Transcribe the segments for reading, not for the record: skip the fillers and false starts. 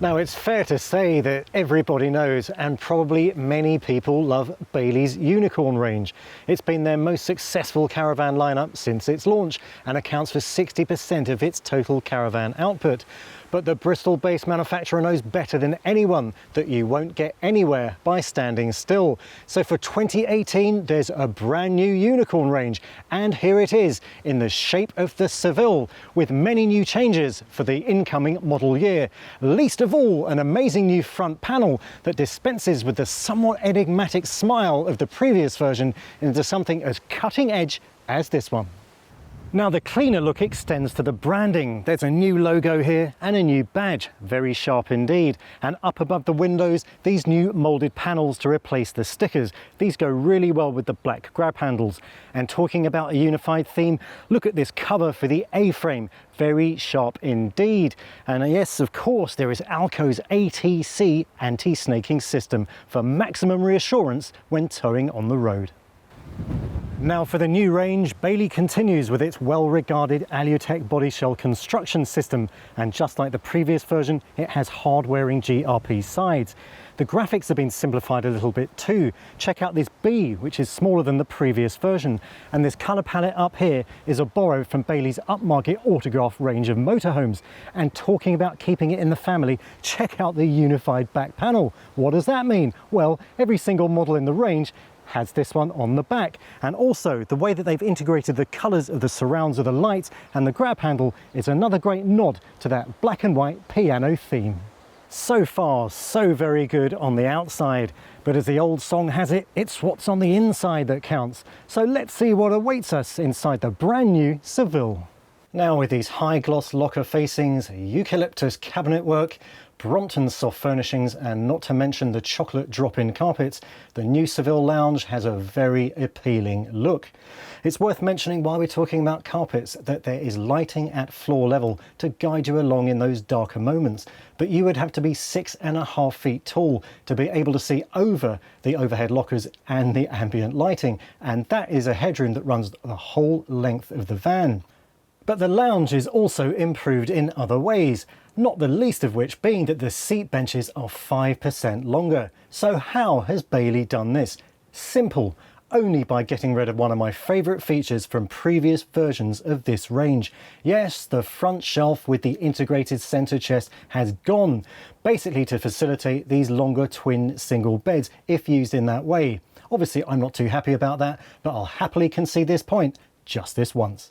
Now, it's fair to say that everybody knows, and probably many people love, Bailey's Unicorn range. It's been their most successful caravan lineup since its launch and accounts for 60% of its total caravan output. But the Bristol-based manufacturer knows better than anyone that you won't get anywhere by standing still. So for 2018, there's a brand new Unicorn range, and here it is in the shape of the Seville, with many new changes for the incoming model year. Least of all, an amazing new front panel that dispenses with the somewhat enigmatic smile of the previous version into something as cutting edge as this one. Now, the cleaner look extends to the branding. There's a new logo here and a new badge, very sharp indeed. And up above the windows, these new moulded panels to replace the stickers. These go really well with the black grab handles. And talking about a unified theme, look at this cover for the A-frame, very sharp indeed. And yes, of course, there is Alco's ATC anti-snaking system for maximum reassurance when towing on the road. Now for the new range, Bailey continues with its well-regarded Alutech body shell construction system, and just like the previous version, it has hard-wearing GRP sides. The graphics have been simplified a little bit too. Check out this B, which is smaller than the previous version, and this colour palette up here is a borrow from Bailey's upmarket autograph range of motorhomes. And talking about keeping it in the family, check out the unified back panel. What does that mean? Well, every single model in the range has this one on the back, and also the way that they've integrated the colours of the surrounds of the lights and the grab handle is another great nod to that black and white piano theme. So far, so very good on the outside, but as the old song has it, it's what's on the inside that counts. So let's see what awaits us inside the brand new Seville. Now, with these high gloss locker facings, eucalyptus cabinet work, Brompton soft furnishings, and not to mention the chocolate drop-in carpets, the new Seville lounge has a very appealing look. It's worth mentioning while we're talking about carpets that there is lighting at floor level to guide you along in those darker moments, but you would have to be 6.5 feet tall to be able to see over the overhead lockers and the ambient lighting, and that is a headroom that runs the whole length of the van. But the lounge is also improved in other ways, not the least of which being that the seat benches are 5% longer. So how has Bailey done this? Simple, only by getting rid of one of my favourite features from previous versions of this range. Yes, the front shelf with the integrated centre chest has gone, basically to facilitate these longer twin single beds if used in that way. Obviously I'm not too happy about that, but I'll happily concede this point just this once.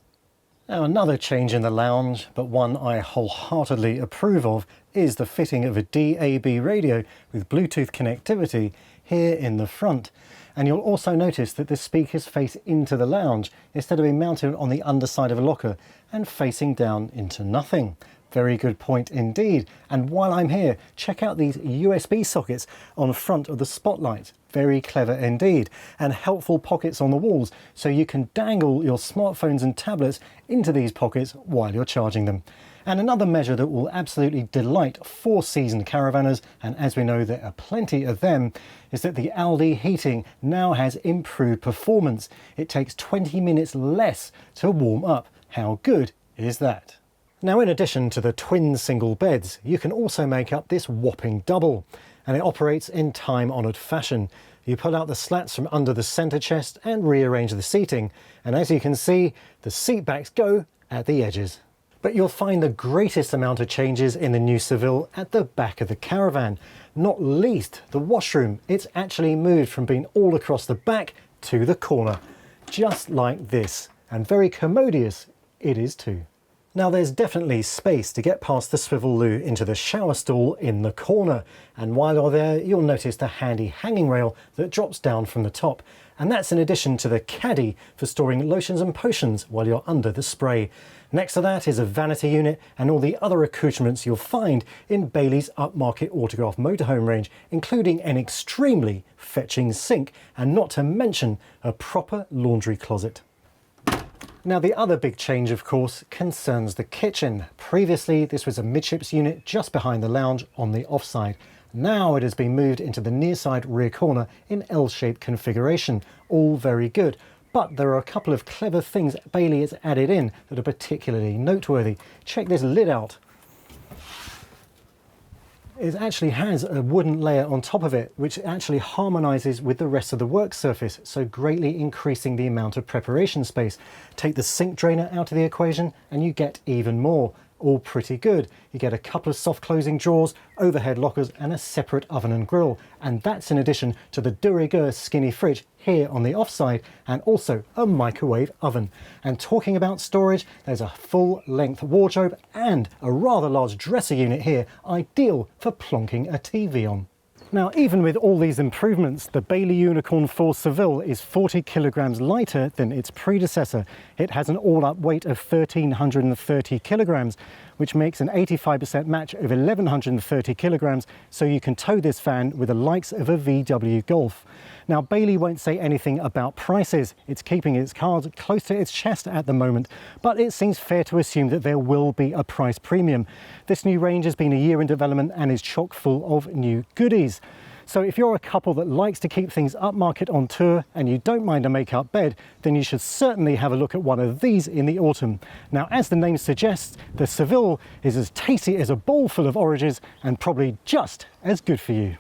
Now, another change in the lounge, but one I wholeheartedly approve of, is the fitting of a DAB radio with Bluetooth connectivity here in the front. And you'll also notice that the speakers face into the lounge instead of being mounted on the underside of a locker and facing down into nothing. Very good point indeed. And while I'm here, check out these USB sockets on the front of the spotlight. Very clever indeed, and helpful pockets on the walls so you can dangle your smartphones and tablets into these pockets while you're charging them. And another measure that will absolutely delight four-season caravanners, and as we know there are plenty of them, is that the Aldi heating now has improved performance. It takes 20 minutes less to warm up. How good is that? Now, in addition to the twin single beds, you can also make up this whopping double, and it operates in time-honoured fashion. You pull out the slats from under the centre chest and rearrange the seating, and as you can see, the seat backs go at the edges. But you'll find the greatest amount of changes in the new Seville at the back of the caravan, not least the washroom. It's actually moved from being all across the back to the corner, just like this, and very commodious it is too. Now, there's definitely space to get past the swivel loo into the shower stall in the corner, and while you're there you'll notice the handy hanging rail that drops down from the top, and that's in addition to the caddy for storing lotions and potions while you're under the spray. Next to that is a vanity unit and all the other accoutrements you'll find in Bailey's upmarket autograph motorhome range, including an extremely fetching sink and not to mention a proper laundry closet. Now, the other big change, of course, concerns the kitchen. Previously, this was a midships unit just behind the lounge on the offside. Now it has been moved into the near side rear corner in L-shaped configuration. All very good. But there are a couple of clever things Bailey has added in that are particularly noteworthy. Check this lid out. it actually has a wooden layer on top of it, which actually harmonizes with the rest of the work surface, so greatly increasing the amount of preparation space. Take the sink drainer out of the equation and you get even more. All pretty good. You get a couple of soft closing drawers, overhead lockers and a separate oven and grill. And that's in addition to the de rigueur skinny fridge here on the offside, and also a microwave oven. And talking about storage, there's a full length wardrobe and a rather large dresser unit here, ideal for plonking a TV on. Now, even with all these improvements, the Bailey Unicorn Seville is 40 kilograms lighter than its predecessor. It has an all-up weight of 1,330 kilograms, which makes an 85% match of 1,130 kilograms, so you can tow this van with the likes of a VW Golf. Now, Bailey won't say anything about prices. It's keeping its cards close to its chest at the moment, but it seems fair to assume that there will be a price premium. This new range has been a year in development and is chock full of new goodies. So if you're a couple that likes to keep things upmarket on tour and you don't mind a make-up bed, then you should certainly have a look at one of these in the autumn. Now, as the name suggests, the Seville is as tasty as a bowl full of oranges and probably just as good for you.